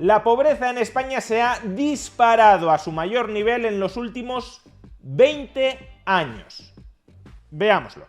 La pobreza en España se ha disparado a su mayor nivel en los últimos 20 años. Veámoslo.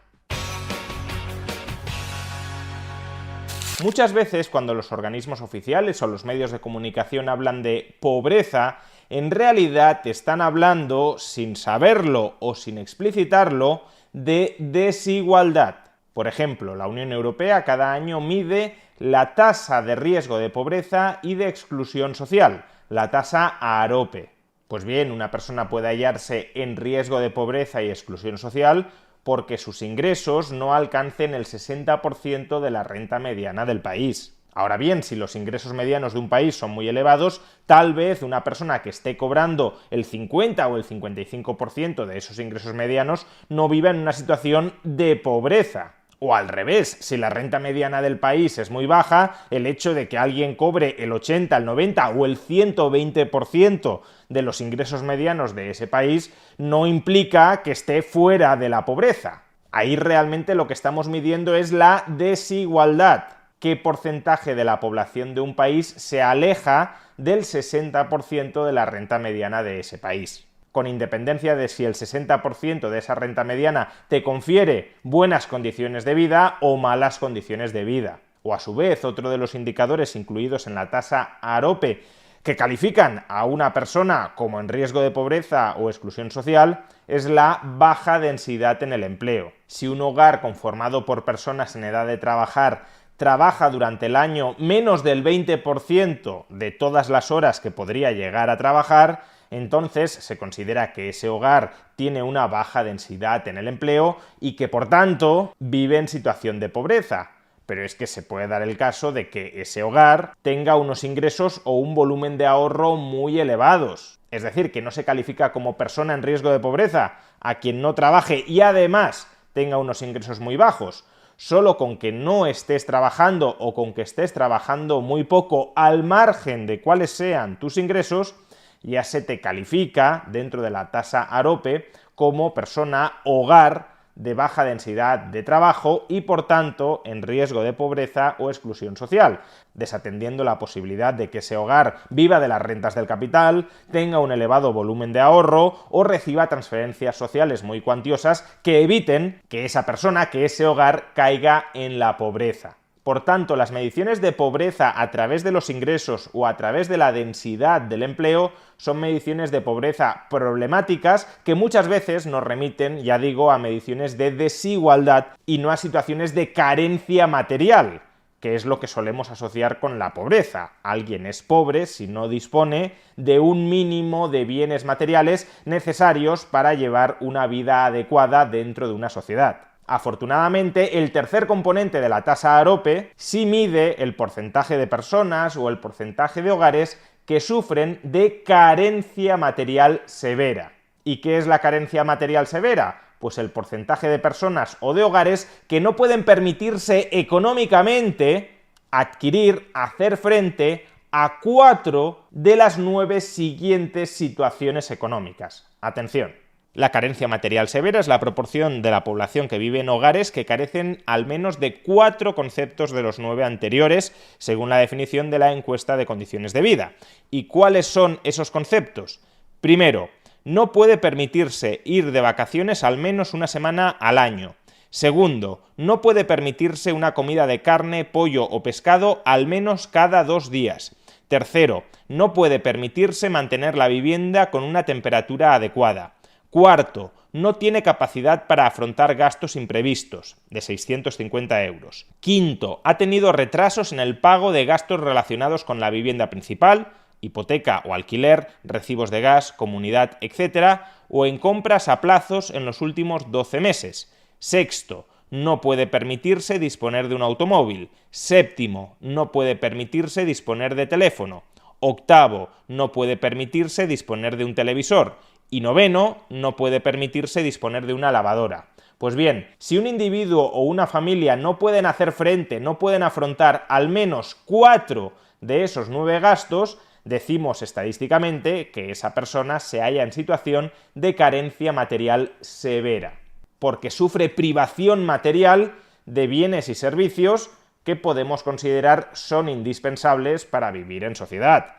Muchas veces cuando los organismos oficiales o los medios de comunicación hablan de pobreza, en realidad están hablando, sin saberlo o sin explicitarlo, de desigualdad. Por ejemplo, la Unión Europea cada año mide la tasa de riesgo de pobreza y de exclusión social, la tasa AROPE. Pues bien, una persona puede hallarse en riesgo de pobreza y exclusión social porque sus ingresos no alcancen el 60% de la renta mediana del país. Ahora bien, si los ingresos medianos de un país son muy elevados, tal vez una persona que esté cobrando el 50 o el 55% de esos ingresos medianos no viva en una situación de pobreza. O al revés, si la renta mediana del país es muy baja, el hecho de que alguien cobre el 80, el 90 o el 120% de los ingresos medianos de ese país no implica que esté fuera de la pobreza. Ahí realmente lo que estamos midiendo es la desigualdad. ¿Qué porcentaje de la población de un país se aleja del 60% de la renta mediana de ese país? Con independencia de si el 60% de esa renta mediana te confiere buenas condiciones de vida o malas condiciones de vida. O a su vez, otro de los indicadores incluidos en la tasa AROPE que califican a una persona como en riesgo de pobreza o exclusión social es la baja densidad en el empleo. Si un hogar conformado por personas en edad de trabajar trabaja durante el año menos del 20% de todas las horas que podría llegar a trabajar, entonces se considera que ese hogar tiene una baja densidad en el empleo y que por tanto vive en situación de pobreza. Pero es que se puede dar el caso de que ese hogar tenga unos ingresos o un volumen de ahorro muy elevados. Es decir, que no se califica como persona en riesgo de pobreza a quien no trabaje y además tenga unos ingresos muy bajos. Solo con que no estés trabajando o con que estés trabajando muy poco al margen de cuáles sean tus ingresos, ya se te califica dentro de la tasa AROPE como persona hogar de baja densidad de trabajo y por tanto en riesgo de pobreza o exclusión social, desatendiendo la posibilidad de que ese hogar viva de las rentas del capital, tenga un elevado volumen de ahorro o reciba transferencias sociales muy cuantiosas que eviten que esa persona, que ese hogar caiga en la pobreza. Por tanto, las mediciones de pobreza a través de los ingresos o a través de la densidad del empleo son mediciones de pobreza problemáticas que muchas veces nos remiten, ya digo, a mediciones de desigualdad y no a situaciones de carencia material, que es lo que solemos asociar con la pobreza. Alguien es pobre si no dispone de un mínimo de bienes materiales necesarios para llevar una vida adecuada dentro de una sociedad. Afortunadamente, el tercer componente de la tasa AROPE sí mide el porcentaje de personas o el porcentaje de hogares que sufren de carencia material severa. ¿Y qué es la carencia material severa? Pues el porcentaje de personas o de hogares que no pueden permitirse económicamente adquirir, hacer frente a 4 de las 9 siguientes situaciones económicas. Atención. La carencia material severa es la proporción de la población que vive en hogares que carecen al menos de 4 conceptos de los 9 anteriores, según la definición de la encuesta de condiciones de vida. ¿Y cuáles son esos conceptos? Primero, no puede permitirse ir de vacaciones al menos una semana al año. Segundo, no puede permitirse una comida de carne, pollo o pescado al menos cada 2 días. Tercero, no puede permitirse mantener la vivienda con una temperatura adecuada. Cuarto, no tiene capacidad para afrontar gastos imprevistos, de 650 euros. Quinto, ha tenido retrasos en el pago de gastos relacionados con la vivienda principal, hipoteca o alquiler, recibos de gas, comunidad, etc., o en compras a plazos en los últimos 12 meses. Sexto, no puede permitirse disponer de un automóvil. Séptimo, no puede permitirse disponer de teléfono. Octavo, no puede permitirse disponer de un televisor. Y noveno, no puede permitirse disponer de una lavadora. Pues bien, si un individuo o una familia no pueden hacer frente, no pueden afrontar al menos 4 de esos 9 gastos, decimos estadísticamente que esa persona se halla en situación de carencia material severa, porque sufre privación material de bienes y servicios que podemos considerar son indispensables para vivir en sociedad.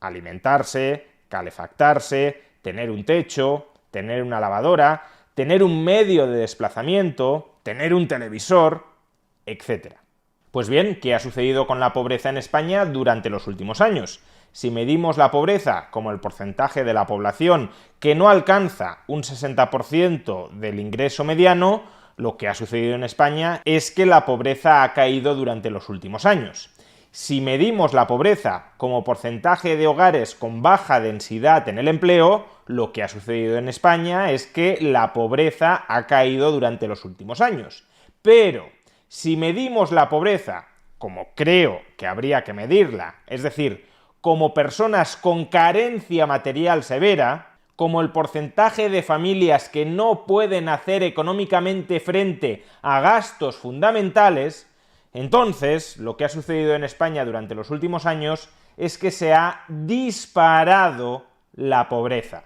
alimentarse, calefactarse, tener un techo, tener una lavadora, tener un medio de desplazamiento, tener un televisor, etc. Pues bien, ¿qué ha sucedido con la pobreza en España durante los últimos años? Si medimos la pobreza como el porcentaje de la población que no alcanza un 60% del ingreso mediano, lo que ha sucedido en España es que la pobreza ha caído durante los últimos años. Si medimos la pobreza como porcentaje de hogares con baja densidad en el empleo, lo que ha sucedido en España es que la pobreza ha caído durante los últimos años. Pero si medimos la pobreza como creo que habría que medirla, es decir, como personas con carencia material severa, como el porcentaje de familias que no pueden hacer económicamente frente a gastos fundamentales, entonces lo que ha sucedido en España durante los últimos años es que se ha disparado la pobreza.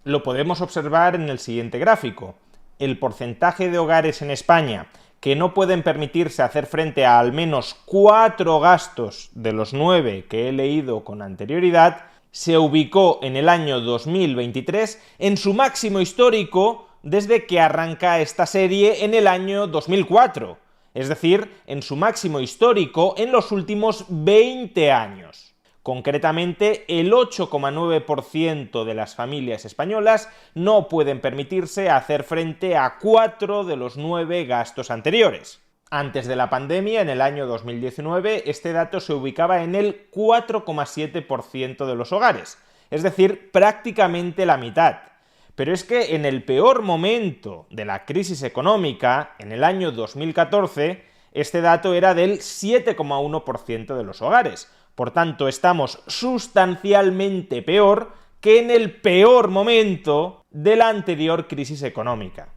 Lo podemos observar en el siguiente gráfico. El porcentaje de hogares en España que no pueden permitirse hacer frente a al menos 4 gastos de los 9 que he leído con anterioridad, se ubicó en el año 2023 en su máximo histórico desde que arranca esta serie en el año 2004, es decir, en su máximo histórico en los últimos 20 años. Concretamente, el 8,9% de las familias españolas no pueden permitirse hacer frente a 4 de los 9 gastos anteriores. Antes de la pandemia, en el año 2019, este dato se ubicaba en el 4,7% de los hogares, es decir, prácticamente la mitad. Pero es que en el peor momento de la crisis económica, en el año 2014, este dato era del 7,1% de los hogares. Por tanto, estamos sustancialmente peor que en el peor momento de la anterior crisis económica.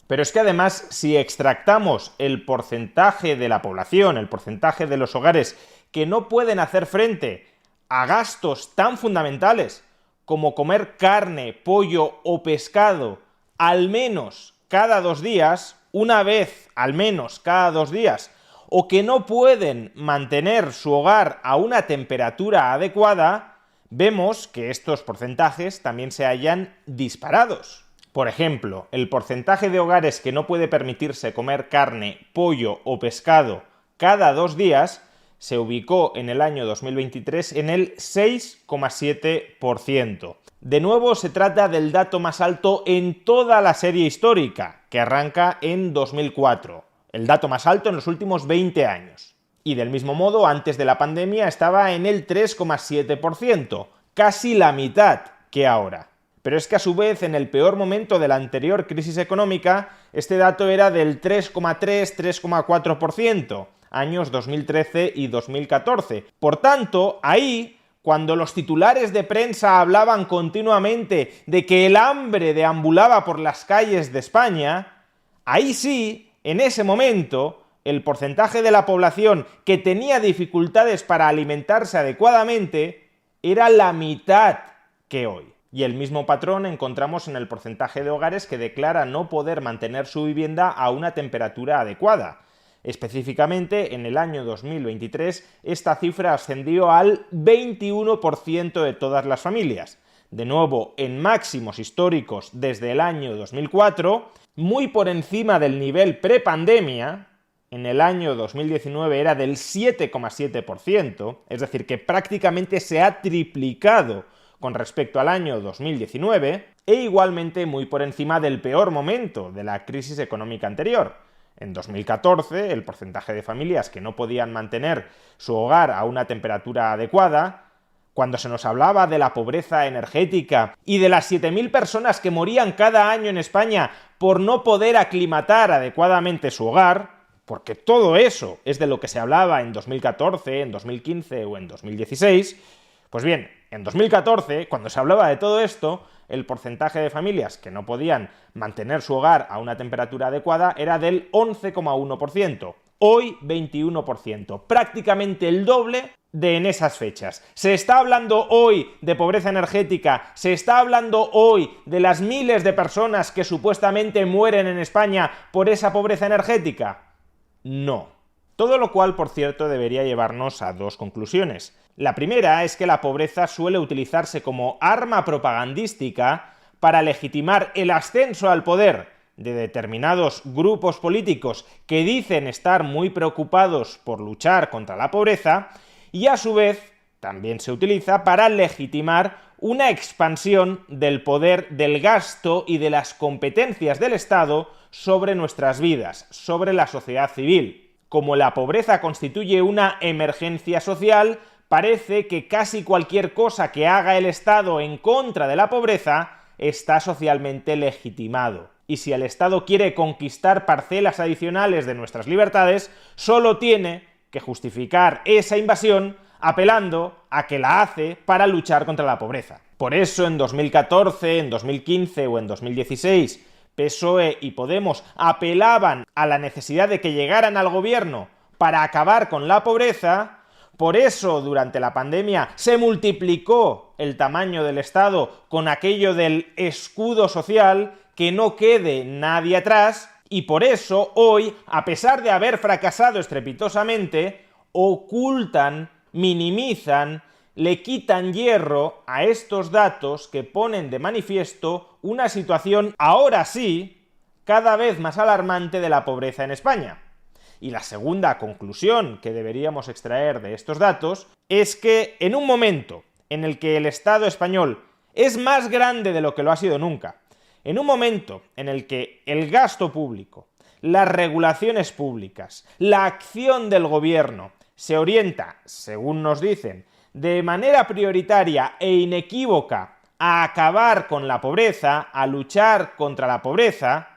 Pero es que además, si extractamos el porcentaje de la población, el porcentaje de los hogares que no pueden hacer frente a gastos tan fundamentales como comer carne, pollo o pescado al menos cada 2 días, una vez al menos cada 2 días, o que no pueden mantener su hogar a una temperatura adecuada, vemos que estos porcentajes también se hallan disparados. Por ejemplo, el porcentaje de hogares que no puede permitirse comer carne, pollo o pescado cada 2 días se ubicó en el año 2023 en el 6,7%. De nuevo, se trata del dato más alto en toda la serie histórica, que arranca en 2004. El dato más alto en los últimos 20 años. Y del mismo modo, antes de la pandemia estaba en el 3,7%, casi la mitad que ahora. Pero es que a su vez, en el peor momento de la anterior crisis económica, este dato era del 3,3-3,4%, años 2013 y 2014. Por tanto, ahí, cuando los titulares de prensa hablaban continuamente de que el hambre deambulaba por las calles de España, ahí sí, en ese momento, el porcentaje de la población que tenía dificultades para alimentarse adecuadamente era la mitad que hoy. Y el mismo patrón encontramos en el porcentaje de hogares que declara no poder mantener su vivienda a una temperatura adecuada. Específicamente, en el año 2023, esta cifra ascendió al 21% de todas las familias. De nuevo, en máximos históricos desde el año 2004, muy por encima del nivel prepandemia. En el año 2019 era del 7,7%, es decir, que prácticamente se ha triplicado con respecto al año 2019, e igualmente muy por encima del peor momento de la crisis económica anterior. En 2014, el porcentaje de familias que no podían mantener su hogar a una temperatura adecuada, cuando se nos hablaba de la pobreza energética y de las 7.000 personas que morían cada año en España por no poder aclimatar adecuadamente su hogar, porque todo eso es de lo que se hablaba en 2014, en 2015 o en 2016, pues bien, en 2014, cuando se hablaba de todo esto, el porcentaje de familias que no podían mantener su hogar a una temperatura adecuada era del 11,1%. Hoy 21%, prácticamente el doble de en esas fechas. Se está hablando hoy de pobreza energética, se está hablando hoy de las miles de personas que supuestamente mueren en España por esa pobreza energética. No. Todo lo cual, por cierto, debería llevarnos a dos conclusiones. La primera es que la pobreza suele utilizarse como arma propagandística para legitimar el ascenso al poder de determinados grupos políticos que dicen estar muy preocupados por luchar contra la pobreza, y a su vez también se utiliza para legitimar una expansión del poder del gasto y de las competencias del Estado sobre nuestras vidas, sobre la sociedad civil. Como la pobreza constituye una emergencia social, parece que casi cualquier cosa que haga el Estado en contra de la pobreza está socialmente legitimado. Y si el Estado quiere conquistar parcelas adicionales de nuestras libertades, solo tiene que justificar esa invasión apelando a que la hace para luchar contra la pobreza. Por eso en 2014, en 2015 o en 2016, PSOE y Podemos apelaban a la necesidad de que llegaran al gobierno para acabar con la pobreza. Por eso, durante la pandemia, se multiplicó el tamaño del Estado con aquello del escudo social, que no quede nadie atrás, y por eso hoy, a pesar de haber fracasado estrepitosamente, ocultan, minimizan, le quitan hierro a estos datos que ponen de manifiesto una situación, ahora sí, cada vez más alarmante de la pobreza en España. Y la segunda conclusión que deberíamos extraer de estos datos es que en un momento en el que el Estado español es más grande de lo que lo ha sido nunca, en un momento en el que el gasto público, las regulaciones públicas, la acción del gobierno se orienta, según nos dicen, de manera prioritaria e inequívoca a acabar con la pobreza, a luchar contra la pobreza,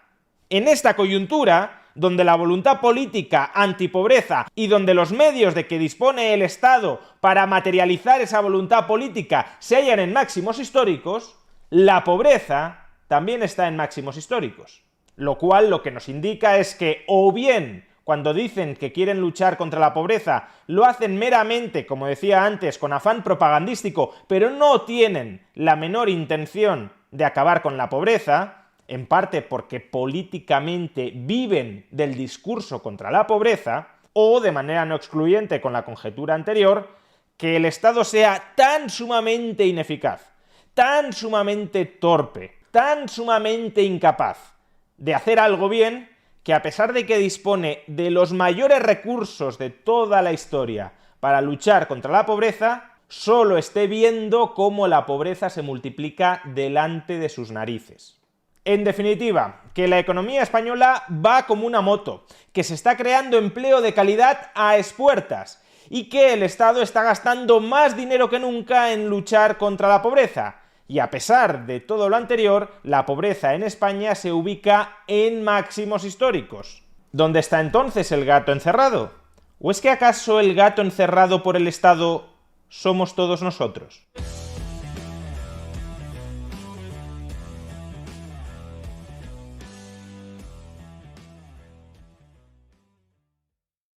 en esta coyuntura, donde la voluntad política antipobreza y donde los medios de que dispone el Estado para materializar esa voluntad política se hallan en máximos históricos, la pobreza también está en máximos históricos. Lo cual lo que nos indica es que o bien cuando dicen que quieren luchar contra la pobreza, lo hacen meramente, como decía antes, con afán propagandístico, pero no tienen la menor intención de acabar con la pobreza, en parte porque políticamente viven del discurso contra la pobreza, o de manera no excluyente con la conjetura anterior, que el Estado sea tan sumamente ineficaz, tan sumamente torpe, tan sumamente incapaz de hacer algo bien, que a pesar de que dispone de los mayores recursos de toda la historia para luchar contra la pobreza, solo esté viendo cómo la pobreza se multiplica delante de sus narices. En definitiva, que la economía española va como una moto, que se está creando empleo de calidad a espuertas y que el Estado está gastando más dinero que nunca en luchar contra la pobreza. Y a pesar de todo lo anterior, la pobreza en España se ubica en máximos históricos. ¿Dónde está entonces el gato encerrado? ¿O es que acaso el gato encerrado por el Estado somos todos nosotros?